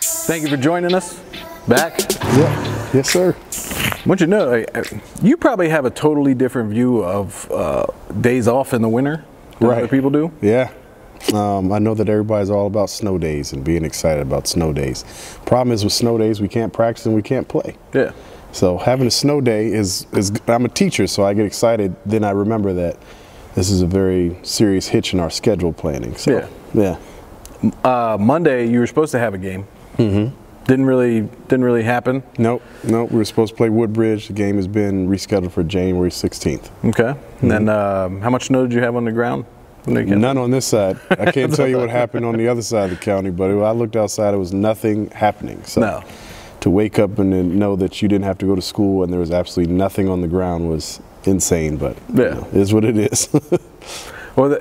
Thank you for joining us. Back. Yeah. Yes, sir. Want you to know, you probably have a totally different view of days off in the winter than other people do. Yeah. I know that everybody's all about snow days and being excited about snow days. Problem is with snow days, we can't practice and we can't play. Yeah. So having a snow day is I'm a teacher, so I get excited. Then I remember that this is a very serious hitch in our schedule planning. So, yeah. Monday, you were supposed to have a game. Mm-hmm. Didn't really happen. Nope. We were supposed to play Woodbridge. The game has been rescheduled for January 16th. Okay. Mm-hmm. And then how much snow did you have on the ground? None on this side. I can't tell you what happened on the other side of the county, but I looked outside, it was nothing happening. So to wake up and then know that you didn't have to go to school and there was absolutely nothing on the ground was insane, but it is what it is. Well,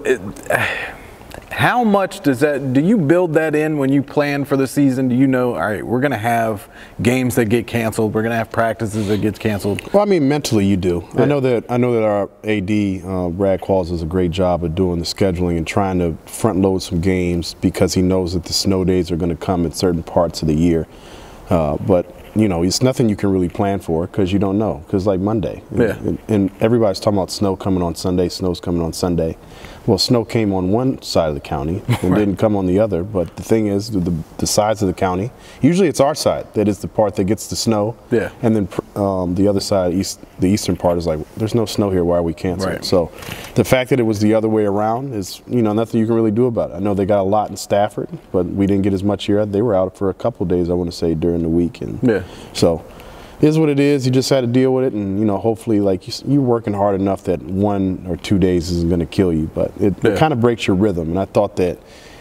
how much do you build that in when you plan for the season? Do you know, all right, we're going to have games that get canceled, we're going to have practices that get canceled? Well, I mean, mentally you do. Yeah. I know that our AD, Brad Qualls, does a great job of doing the scheduling and trying to front load some games because he knows that the snow days are going to come in certain parts of the year. But you know, it's nothing you can really plan for because you don't know. Because like Monday, and everybody's talking about snow coming on Sunday, snow's coming on Sunday. Well, snow came on one side of the county and didn't come on the other. But the thing is, the sides of the county, usually it's our side that is the part that gets the snow. Yeah. And then the other side, the eastern part is like, there's no snow here, why are we canceling? Right. So the fact that it was the other way around is, you know, nothing you can really do about it. I know they got a lot in Stafford, but we didn't get as much here. They were out for a couple of days, I want to say, during the week. And so it is what it is. You just had to deal with it, and you know, hopefully, like you're working hard enough that 1 or 2 days isn't going to kill you. But it kind of breaks your rhythm, and I thought that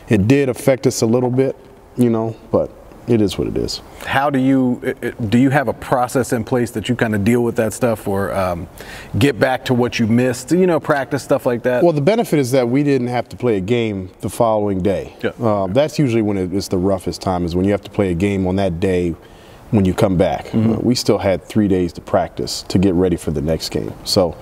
it did affect us a little bit, you know. But it is what it is. How do you have a process in place that you kind of deal with that stuff, or get back to what you missed? You know, practice stuff like that. Well, the benefit is that we didn't have to play a game the following day. Yeah. That's usually when it's the roughest time, is when you have to play a game on that day. When you come back, we still had 3 days to practice to get ready for the next game. So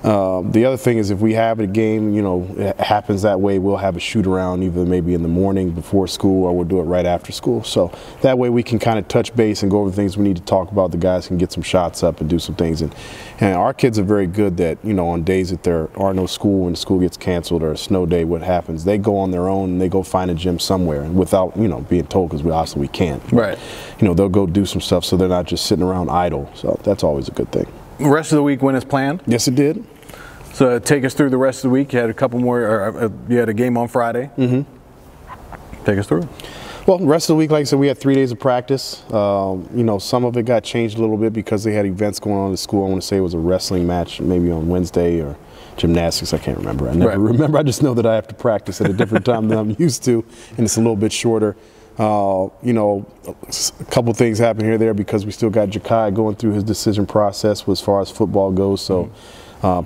the other thing is, if we have a game, you know, it happens that way, we'll have a shoot around either maybe in the morning before school, or we'll do it right after school. So that way we can kind of touch base and go over things we need to talk about. The guys can get some shots up and do some things. And our kids are very good that, you know, on days that there are no school, when school gets canceled or a snow day, what happens, they go on their own and they go find a gym somewhere, and without, you know, being told, because obviously we can't. Right. You know, they'll go do some stuff so they're not just sitting around idle. So that's always a good thing. The rest of the week went as planned? Yes, it did. So take us through the rest of the week. You had a couple more, you had a game on Friday. Take us through. Well, the rest of the week, like I said, we had 3 days of practice. You know, some of it got changed a little bit because they had events going on at school. I want to say it was a wrestling match maybe on Wednesday, or gymnastics, I can't remember. I never remember. I just know that I have to practice at a different time than I'm used to, and it's a little bit shorter. You know, a couple things happen here or there because we still got Jakai going through his decision process as far as football goes. So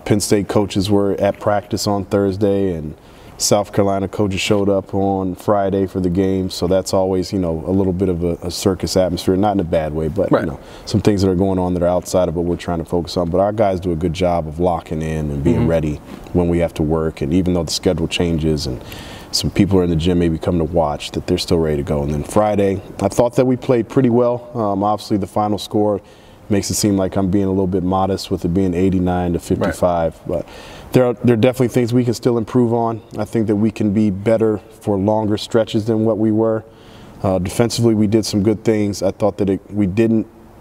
Penn State coaches were at practice on Thursday, and South Carolina coaches showed up on Friday for the game. So that's always, you know, a little bit of a circus atmosphere, not in a bad way, but you know, some things that are going on that are outside of what we're trying to focus on. But our guys do a good job of locking in and being ready when we have to work. And even though the schedule changes and some people are in the gym maybe coming to watch, that they're still ready to go. And then Friday, I thought that we played pretty well. Obviously, the final score makes it seem like I'm being a little bit modest with it being 89 to 55. But there are definitely things we can still improve on. I think that we can be better for longer stretches than what we were. Defensively, we did some good things. I thought that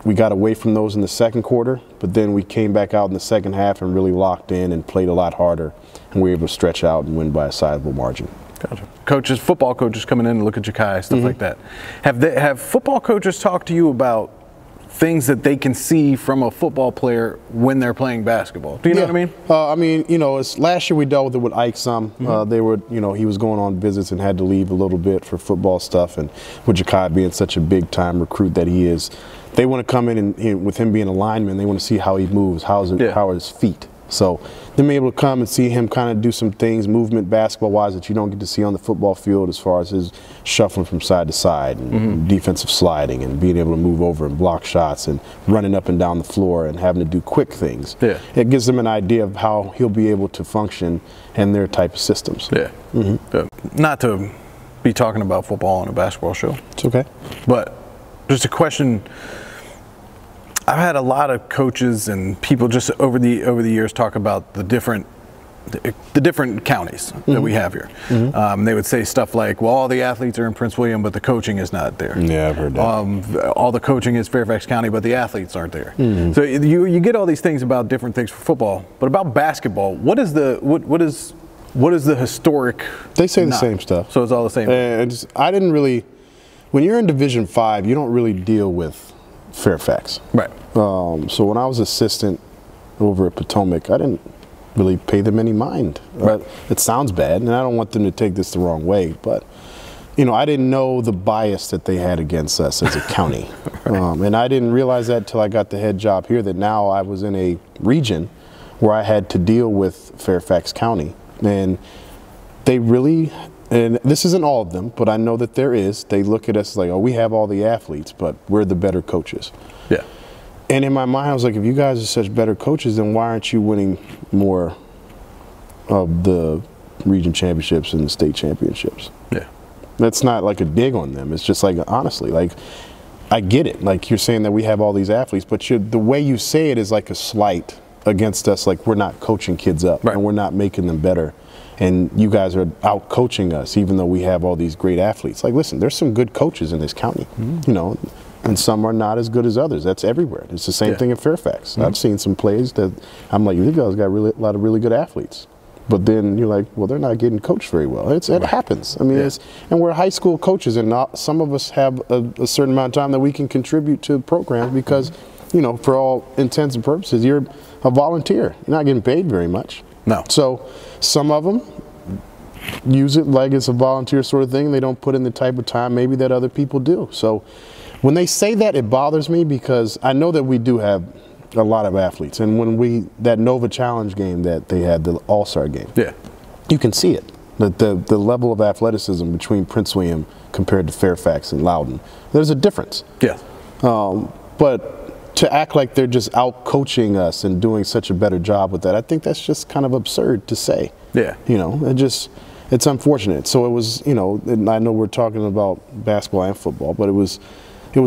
we got away from those in the second quarter, but then we came back out in the second half and really locked in and played a lot harder, and we were able to stretch out and win by a sizable margin. Gotcha. Football coaches coming in and look at Jakai, stuff like that. Have football coaches talked to you about things that they can see from a football player when they're playing basketball? Do you know what I mean? I mean, you know, last year we dealt with it with Ike some. They were, you know, he was going on visits and had to leave a little bit for football stuff, and with Jakai being such a big time recruit that he is, they want to come in and with him being a lineman, they want to see how he moves, how are his feet. So them being able to come and see him kind of do some things movement basketball-wise that you don't get to see on the football field, as far as his shuffling from side to side and defensive sliding and being able to move over and block shots and running up and down the floor and having to do quick things. It gives them an idea of how he'll be able to function in their type of systems. Not to be talking about football on a basketball show. It's okay. But just a question. I've had a lot of coaches and people just over the years talk about the different counties that we have here. They would say stuff like, well, all the athletes are in Prince William, but the coaching is not there. Yeah, I've heard that. All the coaching is Fairfax County, but the athletes aren't there. So you get all these things about different things for football, but about basketball, what is the historic? They say the same stuff. So it's all the same. And I didn't really, when you're in Division 5, you don't really deal with Fairfax. Right. So when I was assistant over at Potomac, I didn't really pay them any mind. Right. It sounds bad, and I don't want them to take this the wrong way, but I didn't know the bias that they had against us as a county. Right. And I didn't realize that till I got the head job here, that now I was in a region where I had to deal with Fairfax County. And they really, and this isn't all of them, but I know that there is, they look at us like, oh, we have all the athletes, but we're the better coaches. Yeah. And in my mind, I was like, if you guys are such better coaches, then why aren't you winning more of the region championships and the state championships? Yeah. That's not like a dig on them. It's just like, honestly, like, I get it. Like, you're saying that we have all these athletes, but the way you say it is like a slight against us, like we're not coaching kids up, right, and we're not making them better. And you guys are out coaching us, even though we have all these great athletes. Like, listen, there's some good coaches in this county, and some are not as good as others. That's everywhere. It's the same thing in Fairfax. I've seen some plays that I'm like, you guys got a lot of really good athletes. But then you're like, well, they're not getting coached very well. It happens. I mean, and we're high school coaches, and some of us have a certain amount of time that we can contribute to programs because, for all intents and purposes, you're a volunteer. You're not getting paid very much. No. So some of them use it like it's a volunteer sort of thing. They don't put in the type of time maybe that other people do. So when they say that, it bothers me because I know that we do have a lot of athletes. And when that Nova Challenge game that they had, the All-Star game, you can see it. The level of athleticism between Prince William compared to Fairfax and Loudoun. There's a difference. Yeah. But to act like they're just out coaching us and doing such a better job with that, I think that's just kind of absurd to say. Yeah. It's unfortunate. So it was, and I know we're talking about basketball and football, but it was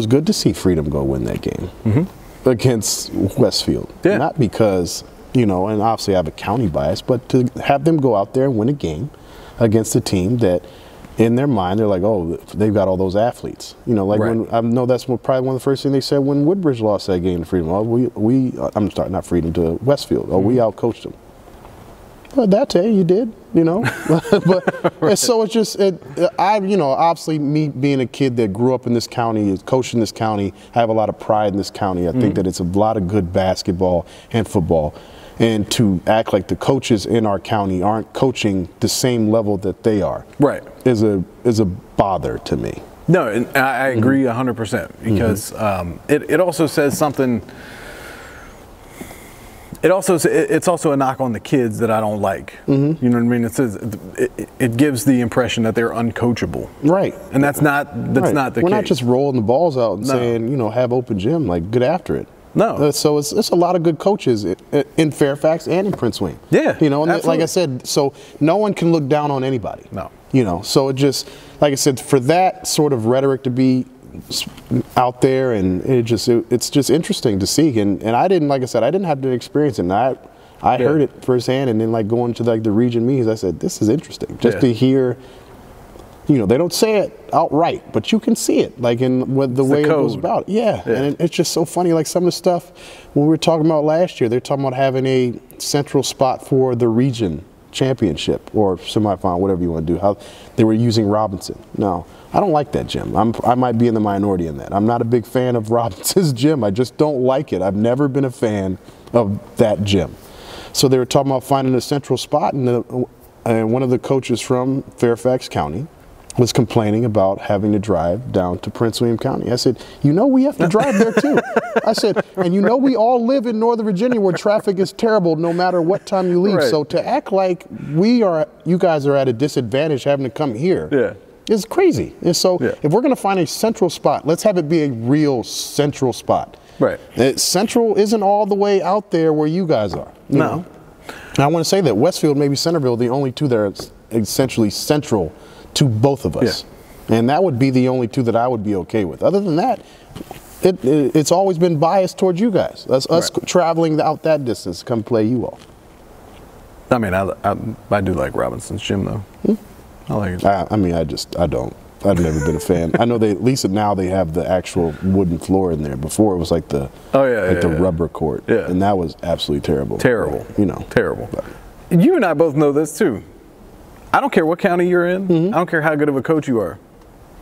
good to see Freedom go win that game against Westfield. Yeah. Not because, and obviously I have a county bias, but to have them go out there and win a game against a team that in their mind, they're like, oh, they've got all those athletes. When I know that's probably one of the first things they said when Woodbridge lost that game to Freedom. Oh, not Freedom, to Westfield. Oh, we outcoached them. Well, that day you did, but so it's just obviously me being a kid that grew up in this county, coached in this county, I have a lot of pride in this county. I think that it's a lot of good basketball and football. And to act like the coaches in our county aren't coaching the same level that they are, is a bother to me. No, and I agree 100% because it also says something. It's also a knock on the kids that I don't like. You know what I mean? It says it gives the impression that they're uncoachable, and that's not the case. We're not just rolling the balls out and saying have open gym, like get after it. No. So it's a lot of good coaches in Fairfax and in Prince William. Yeah. And like I said, so no one can look down on anybody. No. So it just, like I said, for that sort of rhetoric to be out there, and it's just interesting to see. And I didn't, like I said, I didn't have to experience it. And I heard it firsthand, and then going to the region meetings, I said, this is interesting. Just to hear. They don't say it outright, but you can see it, in the way it goes about. Yeah. And it's just so funny. Like some of the stuff when we were talking about last year, they're talking about having a central spot for the region championship or semifinal, whatever you want to do. How they were using Robinson. No, I don't like that gym. I might be in the minority in that. I'm not a big fan of Robinson's gym. I just don't like it. I've never been a fan of that gym. So they were talking about finding a central spot, and one of the coaches from Fairfax County was complaining about having to drive down to Prince William County. I said, we have to drive there too. I said, and we all live in Northern Virginia where traffic is terrible no matter what time you leave. So to act like you guys are at a disadvantage having to come here is crazy. And so if we're going to find a central spot, let's have it be a real central spot. Central isn't all the way out there where you guys are. No. And I want to say that Westfield, maybe Centerville, the only two that are essentially central to both of us. Yeah. And that would be the only two that I would be okay with. Other than that, it's always been biased towards you guys. Us traveling out that distance to come play you all. I mean, I do like Robinson's gym, though. I like it. I don't. I've never been a fan. I know at least now they have the actual wooden floor in there. Before it was like the rubber court. Yeah. And that was absolutely terrible. Terrible. But, terrible. But. You and I both know this too. I don't care what county you're in. I don't care how good of a coach you are.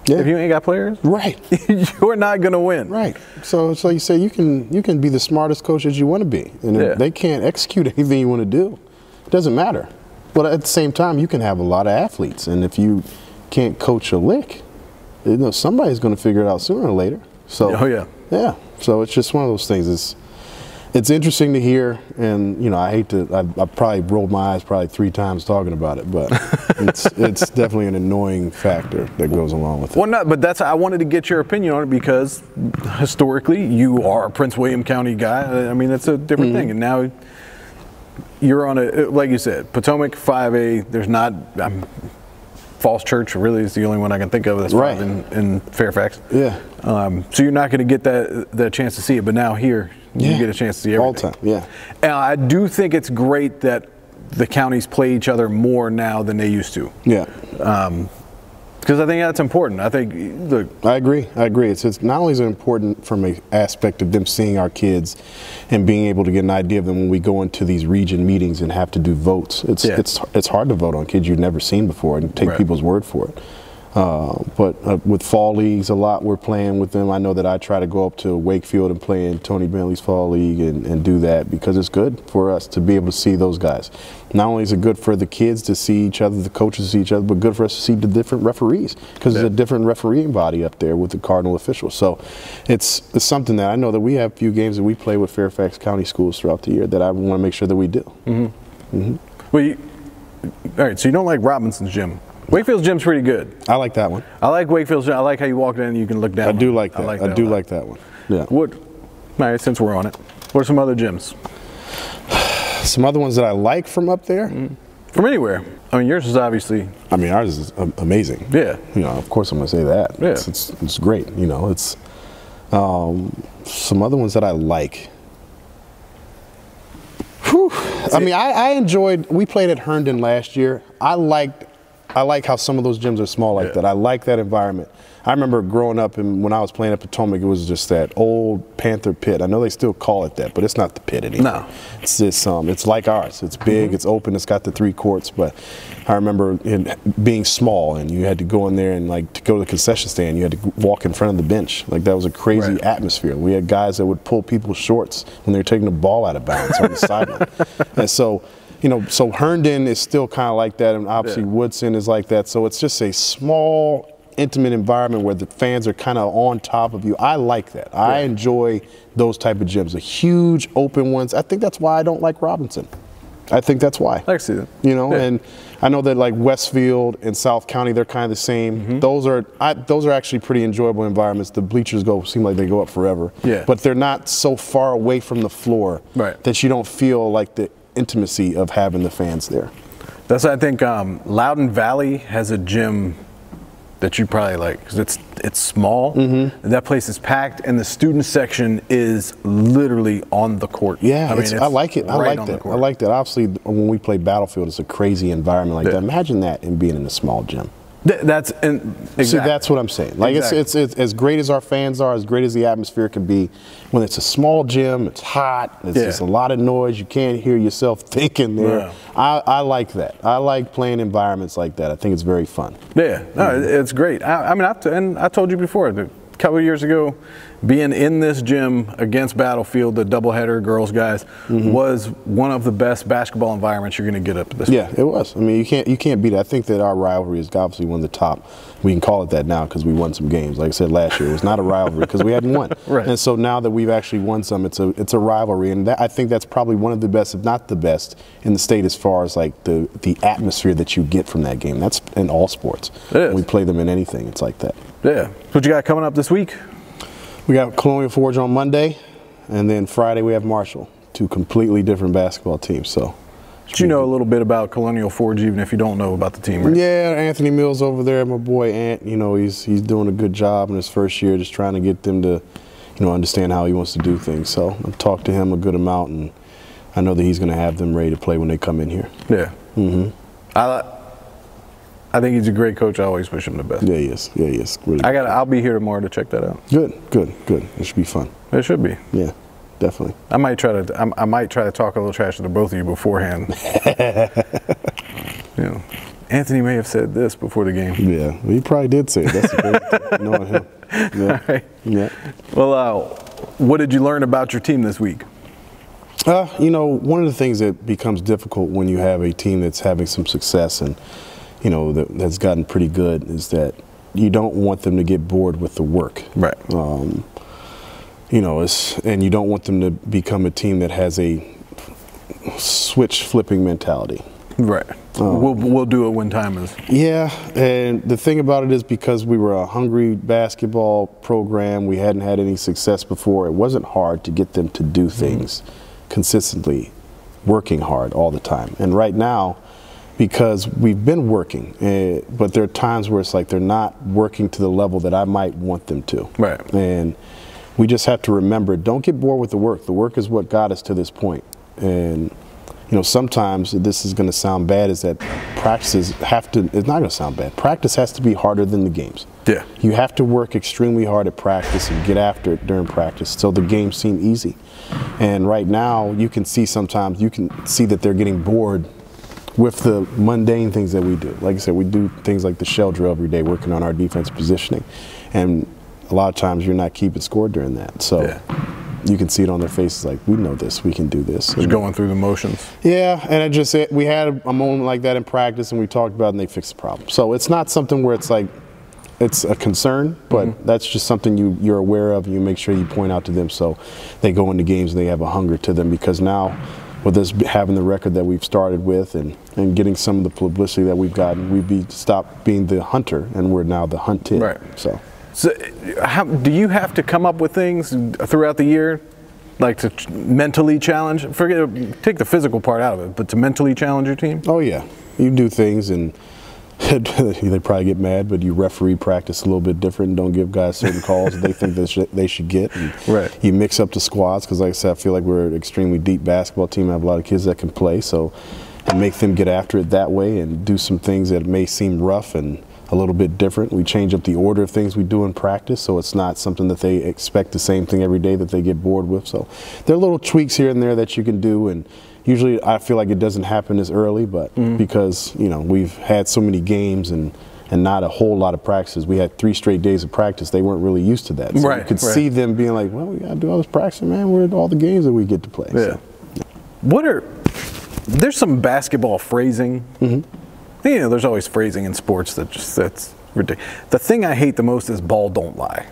Yeah. If you ain't got players, right, you're not gonna win. Right. So you say you can be the smartest coach that you want to be, and if they can't execute anything you want to do, it doesn't matter. But at the same time, you can have a lot of athletes, and if you can't coach a lick, somebody's going to figure it out sooner or later. So yeah. So it's just one of those things. It's interesting to hear, and I probably rolled my eyes probably 3 times talking about it, but it's definitely an annoying factor that goes along with it. Well, but I wanted to get your opinion on it because historically you are a Prince William County guy. I mean, it's a different thing, and now you're on like you said, Potomac 5A. There's not. Falls Church really is the only one I can think of that's right in Fairfax. Yeah. So you're not going to get that chance to see it, but now here you get a chance to see everything. All time. Yeah. And I do think it's great that the counties play each other more now than they used to. Yeah. Because I think that's important. I think I agree. It's not only is it important from an aspect of them seeing our kids and being able to get an idea of them when we go into these region meetings and have to do votes. It's hard to vote on kids you've never seen before and take people's word for it. But with fall leagues, a lot we're playing with them. I know that I try to go up to Wakefield and play in Tony Bentley's fall league and do that because it's good for us to be able to see those guys. Not only is it good for the kids to see each other, the coaches to see each other, but good for us to see the different referees because there's a different refereeing body up there with the Cardinal officials. So it's something that I know that we have a few games that we play with Fairfax County schools throughout the year that I want to make sure that we do. Well, all right, so you don't like Robinson's gym. Wakefield's gym's pretty good. I like that one. I like Wakefield's gym. I like how you walk in and you can look down. I do like that. I do like that one. Yeah. All right, since we're on it, what are some other gyms? Some other ones that I like from up there? From anywhere. I mean, yours is obviously. I mean, ours is amazing. Yeah. Of course I'm going to say that. Yeah. It's great. It's some other ones that I like. I mean, I enjoyed. We played at Herndon last year. I like how some of those gyms are small like that. I like that environment. I remember growing up and when I was playing at Potomac, it was just that old Panther pit. I know they still call it that, but it's not the pit anymore. No. It's like ours. It's big, it's open, it's got the 3 courts, but I remember it being small and you had to go in there and to go to the concession stand, you had to walk in front of the bench. Like that was a crazy atmosphere. We had guys that would pull people's shorts when they were taking the ball out of bounds on the sideline. And so so Herndon is still kind of like that, and obviously Woodson is like that. So it's just a small, intimate environment where the fans are kind of on top of you. I like that. Yeah. I enjoy those type of gyms, the huge open ones. I think that's why I don't like Robinson. I think that's why. I see that. And I know that like Westfield and South County, they're kind of the same. Those are actually pretty enjoyable environments. The bleachers seem like they go up forever. Yeah. But they're not so far away from the floor that you don't feel like the intimacy of having the fans there. That's, I think, Loudoun Valley has a gym that you probably like because it's small. That place is packed, and the student section is literally on the court. Yeah, I like it. I like that. I like that. Obviously, when we play Battlefield, it's a crazy environment like that. Imagine that and being in a small gym. Exactly. See, that's what I'm saying. Like it's as great as our fans are, as great as the atmosphere can be. When it's a small gym, it's hot. It's just a lot of noise. You can't hear yourself thinking there. Yeah. I like that. I like playing environments like that. I think it's very fun. Yeah, no, it's great. I mean, I told you before, a couple of years ago, being in this gym against Battlefield, the doubleheader girls guys, was one of the best basketball environments you're going to get up this. Yeah, it was. I mean, you can't beat it. I think that our rivalry is obviously one of the top. We can call it that now because we won some games. Like I said last year, it was not a rivalry because we hadn't won. Right. And so now that we've actually won some, it's a rivalry, and I think that's probably one of the best, if not the best, in the state as far as like the atmosphere that you get from that game. That's in all sports. It is. We play them in anything. It's like that. Yeah. What you got coming up this week? We got Colonial Forge on Monday, and then Friday we have Marshall, 2 completely different basketball teams. So But you know a little bit about Colonial Forge, even if you don't know about the team, right? Yeah, Anthony Mills over there, my boy Ant. You know, he's doing a good job in his first year, just trying to get them to, understand how he wants to do things. So I've talked to him a good amount, and I know that he's going to have them ready to play when they come in here. Yeah. Mm-hmm. I think he's a great coach. I always wish him the best. Yeah, he is. Yeah, he is. Really. I'll be here tomorrow to check that out. Good. It should be fun. It should be. Yeah, definitely. I might try to talk a little trash to the both of you beforehand. Anthony may have said this before the game. Yeah, he probably did say it. That's a great thing, knowing him. Yeah. All right. Yeah. Well, what did you learn about your team this week? One of the things that becomes difficult when you have a team that's having some success and, that's gotten pretty good is that you don't want them to get bored with the work. Right. And you don't want them to become a team that has a switch flipping mentality. Right. We'll do it when time is. Yeah, and the thing about it is because we were a hungry basketball program, we hadn't had any success before, it wasn't hard to get them to do things consistently, working hard all the time. And right now, because we've been working, but there are times where it's like they're not working to the level that I might want them to. Right. And we just have to remember, don't get bored with the work. The work is what got us to this point. And sometimes this is going to sound bad, is that practices it's not going to sound bad. Practice has to be harder than the games. Yeah. You have to work extremely hard at practice and get after it during practice so the games seem easy. And right now, you can see that they're getting bored with the mundane things that we do. Like I said, we do things like the shell drill every day, working on our defense positioning. And a lot of times you're not keeping score during that. So. Yeah. You can see it on their faces, like, we know this, we can do this. Just going through the motions. Yeah, and we had a moment like that in practice, and we talked about it, and they fixed the problem. So it's not something where it's like, it's a concern, but that's just something you're aware of, and you make sure you point out to them so they go into games and they have a hunger to them, because now, with us having the record that we've started with and getting some of the publicity that we've gotten, we've stopped being the hunter, and we're now the hunted. Right. So do you have to come up with things throughout the year, like to mentally challenge? Take the physical part out of it, but to mentally challenge your team? Oh, yeah. You do things, and they probably get mad, but you referee practice a little bit different and don't give guys certain calls that they think they should get. And right. You mix up the squads, because like I said, I feel like we're an extremely deep basketball team. I have a lot of kids that can play, and make them get after it that way and do some things that may seem rough and a little bit different. We change up the order of things we do in practice, so it's not something that they expect the same thing every day that they get bored with. So there are little tweaks here and there that you can do, and usually I feel like it doesn't happen as early, but because we've had so many games and not a whole lot of practices. We had 3 straight days of practice. They weren't really used to that. So you could see them being like, well, we got to do all this practicing, man. We're at all the games that we get to play. Yeah. So. There's some basketball phrasing. There's always phrasing in sports that's ridiculous. The thing I hate the most is "ball don't lie."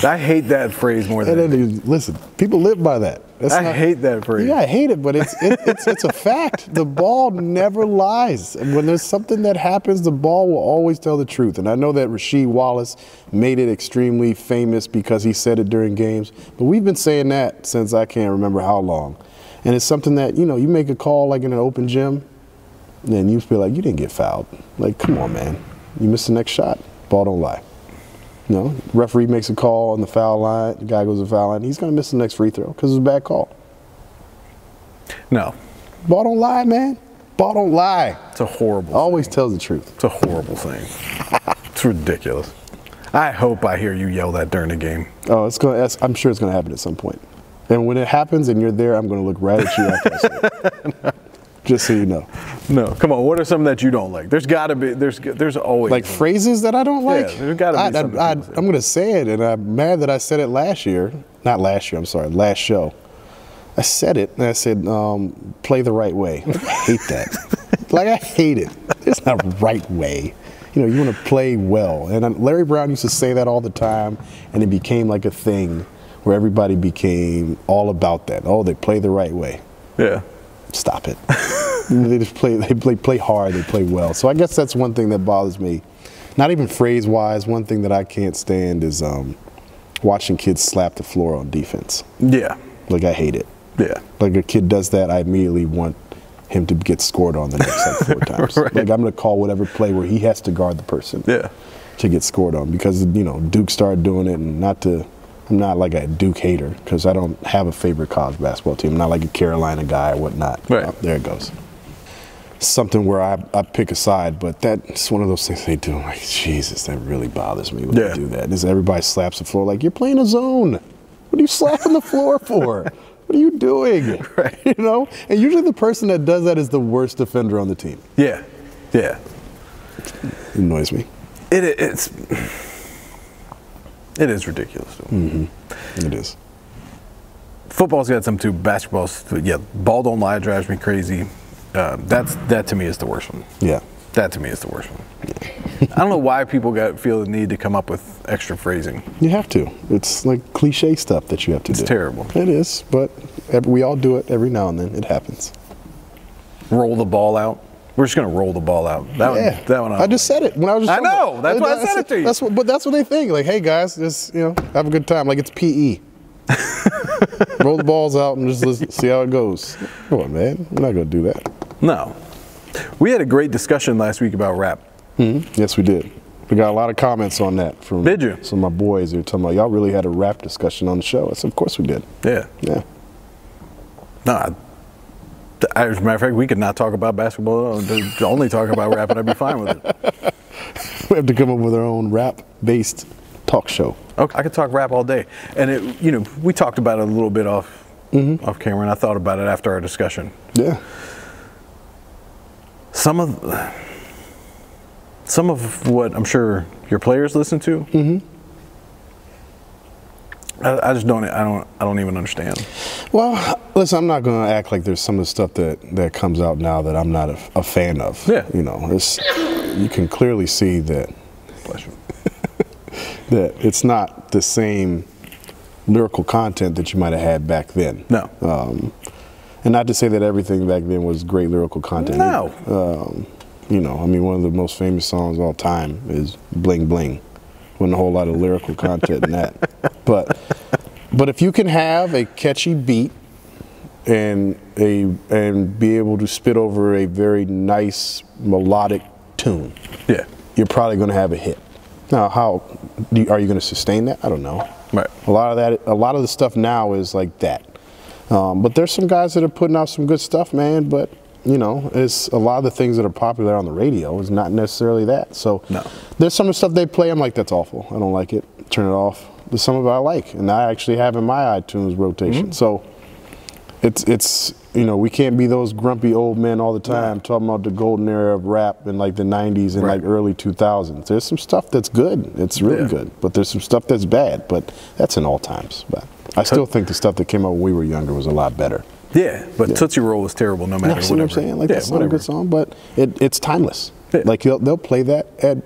I hate that phrase more than anything. Listen, people live by that. I hate that phrase. Yeah, I hate it, but it's a fact. The ball never lies. And when there's something that happens, the ball will always tell the truth. And I know that Rasheed Wallace made it extremely famous because he said it during games, but we've been saying that since I can't remember how long. And it's something that, you make a call like in an open gym, and you feel like you didn't get fouled. Like, come on, man. You missed the next shot. Ball don't lie. Referee makes a call on the foul line. The guy goes to the foul line. He's going to miss the next free throw because it's a bad call. No. Ball don't lie, man. Ball don't lie. It's a horrible thing. Always tells the truth. It's a horrible thing. It's ridiculous. I hope I hear you yell that during the game. Oh, I'm sure it's going to happen at some point. And when it happens and you're there, I'm going to look right at you after I say it. No. Just so you know. No, come on. What are some that you don't like? There's got to be. There's always like phrases that I don't like. Yeah, there's got to be something. I'm going to say it, and I'm mad that I said it last year. Not last year. I'm sorry. Last show. I said it, and I said, "Play the right way." I hate that. I hate it. It's not right way. You want to play well. And Larry Brown used to say that all the time, and it became like a thing where everybody became all about that. Oh, they play the right way. Yeah. Stop it. They just play. They play hard. They play well. So I guess that's one thing that bothers me. Not even phrase-wise. One thing that I can't stand is watching kids slap the floor on defense. Yeah. I hate it. Yeah. Like a kid does that, I immediately want him to get scored on the next like 4 times. Right. Like I'm going to call whatever play where he has to guard the person to get scored on, because Duke started doing it, and I'm not like a Duke hater because I don't have a favorite college basketball team. I'm not like a Carolina guy or whatnot. Right. There it goes. Something where I pick a side, but that's one of those things they do. I'm like, Jesus, that really bothers me when they do that. Is everybody slaps the floor like, you're playing a zone. What are you slapping the floor for? What are you doing? Right. And usually the person that does that is the worst defender on the team. Yeah. It annoys me. It is ridiculous. Mm-hmm. It is. Football's got some too. Basketball's, ball don't lie drives me crazy. That to me is the worst one. Yeah. That to me is the worst one. I don't know why people feel the need to come up with extra phrasing. You have to. It's like cliche stuff that you have to do. It's terrible. It is, but we all do it every now and then. It happens. Roll the ball out. We're just going to roll the ball out. That one. I just said it when I was just. I know. That's why I said it to you. But that's what they think. Like, hey guys, just have a good time. Like it's PE. Roll the balls out and just see how it goes. Come on, man. We're not going to do that. No. We had a great discussion last week about rap. Mm-hmm. Yes, we did. We got a lot of comments on that from some of my boys. They were talking about, y'all really had a rap discussion on the show. I said, of course we did. Yeah. No, as a matter of fact, we could not talk about basketball. Only talk about rap, and I'd be fine with it. We have to come up with our own rap-based talk show. Okay. I could talk rap all day. And, we talked about it a little bit off camera, and I thought about it after our discussion. Yeah. Some of what I'm sure your players listen to, I just don't. I don't even understand. Well, listen, I'm not going to act like there's some of the stuff that comes out now that I'm not a fan of. Yeah. You can clearly see that. Bless you. That it's not the same lyrical content that you might have had back then. No. And not to say that everything back then was great lyrical content. No. One of the most famous songs of all time is "Bling Bling." Wasn't a whole lot of lyrical content in that. But if you can have a catchy beat and be able to spit over a very nice melodic tune, you're probably going to have a hit. Now, are you going to sustain that? I don't know. Right. A lot of the stuff now is like that. But there's some guys that are putting out some good stuff, man. But it's a lot of the things that are popular on the radio is not necessarily that. So there's some of the stuff they play. I'm like, that's awful. I don't like it. Turn it off. There's some of it I like, and I actually have in my iTunes rotation. So it's we can't be those grumpy old men all the time talking about the golden era of rap in like the 90s and like early 2000s. There's some stuff that's good. It's really good. But there's some stuff that's bad. But that's in all times. But I still think the stuff that came out when we were younger was a lot better. Yeah, but Tootsie Roll was terrible no matter what. See what I'm saying? Like that's not a good song, but it's timeless. Yeah. Like they'll play that at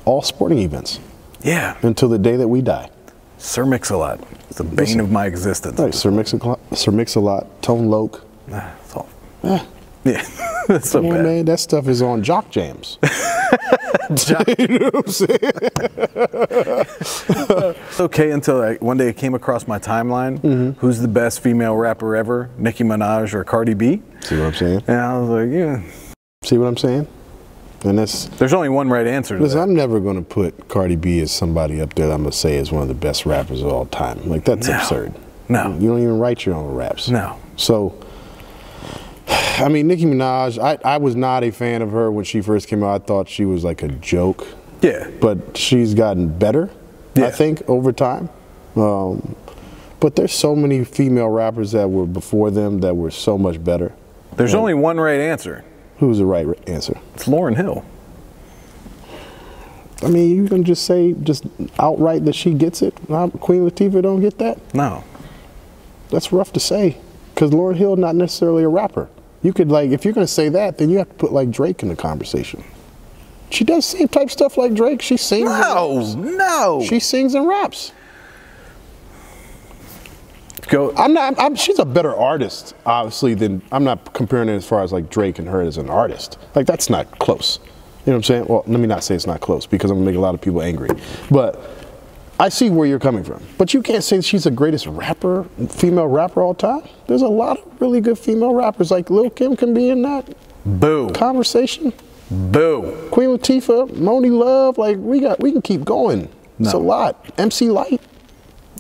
all sporting events. Yeah. Until the day that we die. Sir Mix-a-Lot. It's the bane of my existence. Right, Sir Mix-a-Lot, Tone Loc. That's all. Yeah. That's so bad. Man, that stuff is on jock jams. You know what I'm saying? It's okay until one day it came across my timeline. Who's the best female rapper ever? Nicki Minaj or Cardi B? See what I'm saying? And I was like, yeah. See what I'm saying? And there's only one right answer to that. I'm never going to put Cardi B as somebody up there that I'm going to say is one of the best rappers of all time. Like, that's absurd. No. You don't even write your own raps. No. So, I mean, Nicki Minaj, I was not a fan of her when she first came out. I thought she was like a joke. Yeah. But she's gotten better, I think, over time. But there's so many female rappers that were before them that were so much better. There's only one right answer. Who's the right answer? It's Lauryn Hill. I mean, you can just say outright that she gets it. Queen Latifah don't get that? No. That's rough to say, because Lauryn Hill not necessarily a rapper. You could, like, if you're going to say that, then you have to put, like, Drake in the conversation. She does same type stuff like Drake. She sings and raps. No. She sings and raps. Go. She's a better artist, obviously, than, I'm not comparing it as far as, like, Drake and her as an artist. Like, that's not close. You know what I'm saying? Well, let me not say it's not close, because I'm going to make a lot of people angry. But I see where you're coming from, but you can't say she's the greatest rapper, female rapper all time. There's a lot of really good female rappers. Like Lil' Kim can be in that conversation. Boo. Queen Latifah, Moni Love, like we can keep going. It's a lot. MC Lyte.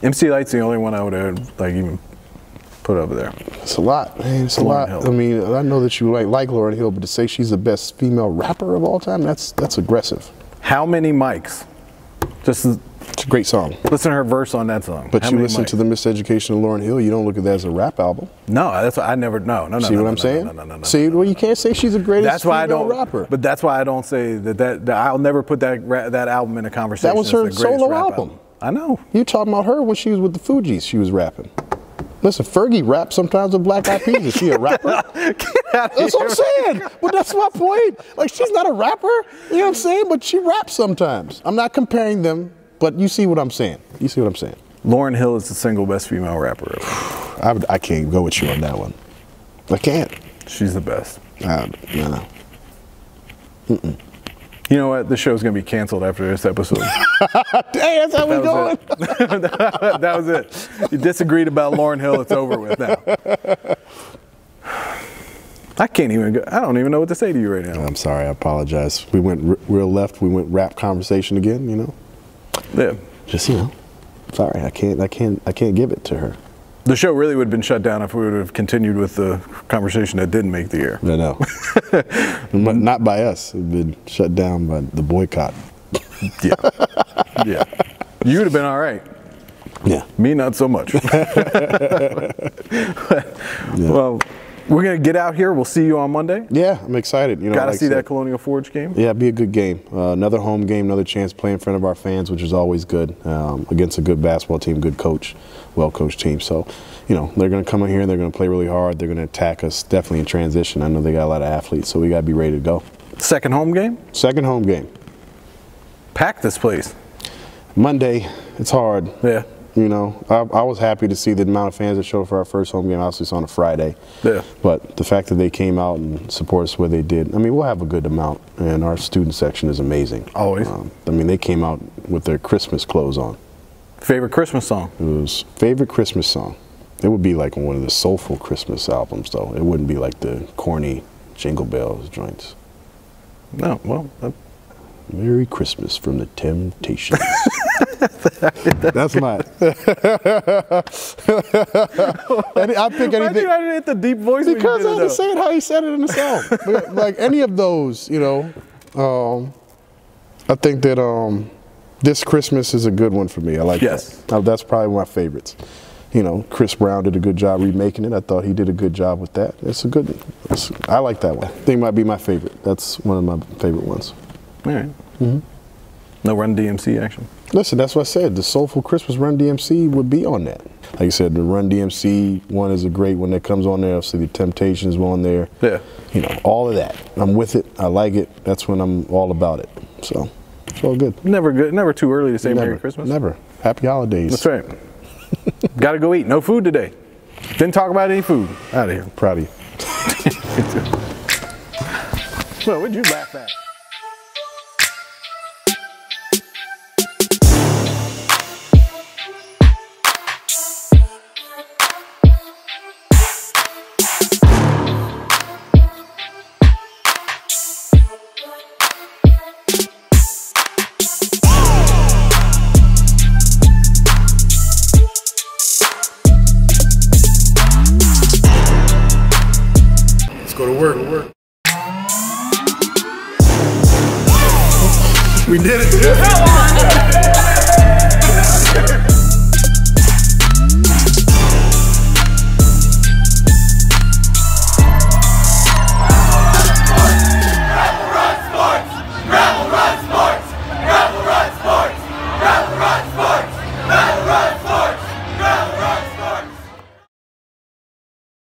MC Lyte's the only one I would like even put over there. It's a lot, man. It's a lot. I mean, I know that you like Lauryn Hill, but to say she's the best female rapper of all time, that's aggressive. How many mics? It's a great song. Listen to her verse on that song. But you listen to the Miseducation of Lauryn Hill, you don't look at that as a rap album. No, that's what I never. No. See what I'm saying? No. See, well, you can't say she's the greatest that's why female I don't, rapper. But that's why I don't say that I'll never put that album in a conversation. That was her solo album. I know. You talking about her when she was with the Fugees? She was rapping. Listen, Fergie raps sometimes with Black Eyed Peas. Is she a rapper? That's what I'm saying. But that's my point. Like, she's not a rapper. You know what I'm saying? But she raps sometimes. I'm not comparing them, but you see what I'm saying. You see what I'm saying. Lauryn Hill is the single best female rapper ever. I can't go with you on that one. I can't. She's the best. No. You know what? The show's going to be canceled after this episode. Dang, that's how we're going. That was it. You disagreed about Lauryn Hill. It's over with now. I don't even know what to say to you right now. I'm sorry. I apologize. We went real left. We went rap conversation again, you know? Yeah. Just, you know, sorry. I can't give it to her. The show really would have been shut down if we would have continued with the conversation that didn't make the air. No. Not by us. It would have been shut down by the boycott. Yeah. You would have been all right. Yeah. Me, not so much. Well, we're going to get out here. We'll see you on Monday. Yeah, I'm excited. You know, got to see that Colonial Forge game. Yeah, it'd be a good game. Another home game, another chance to play in front of our fans, which is always good, against a good basketball team, good coach, well-coached team. So, you know, they're going to come in here and they're going to play really hard. They're going to attack us, definitely in transition. I know they got a lot of athletes, so we got to be ready to go. Second home game? Second home game. Pack this place. Monday, it's hard. Yeah. You know, I was happy to see the amount of fans that showed up for our first home game. Obviously, it's on a Friday. Yeah. But the fact that they came out and support us where they did, I mean, we'll have a good amount. And our student section is amazing. Always. I mean, they came out with their Christmas clothes on. Favorite Christmas song? It was favorite Christmas song. It would be like one of the soulful Christmas albums, though. It wouldn't be like the corny Jingle Bells joints. No, well. Merry Christmas from the Temptations. That's mine. I pick anything. Why did I hit the deep voice? Because I had to say it how he said it in the song. Like any of those, you know. I think that This Christmas is a good one for me. I like that. That's probably my favorites. You know, Chris Brown did a good job remaking it. I thought he did a good job with that. I like that one. I think it might be my favorite. That's one of my favorite ones. All right. Mm-hmm. No Run DMC action. Listen, that's what I said. The Soulful Christmas Run DMC would be on that. Like I said, the Run DMC one is a great one that comes on there. Obviously, the Temptations one there. Yeah. You know, all of that. I'm with it. I like it. That's when I'm all about it. So, it's all good. Never too early to say Merry Christmas. Never. Happy holidays. That's right. Got to go eat. No food today. Didn't talk about any food. Out of here. Proud of you. Well, what'd you laugh at? Go to work. We did it. Rebel Run Sports!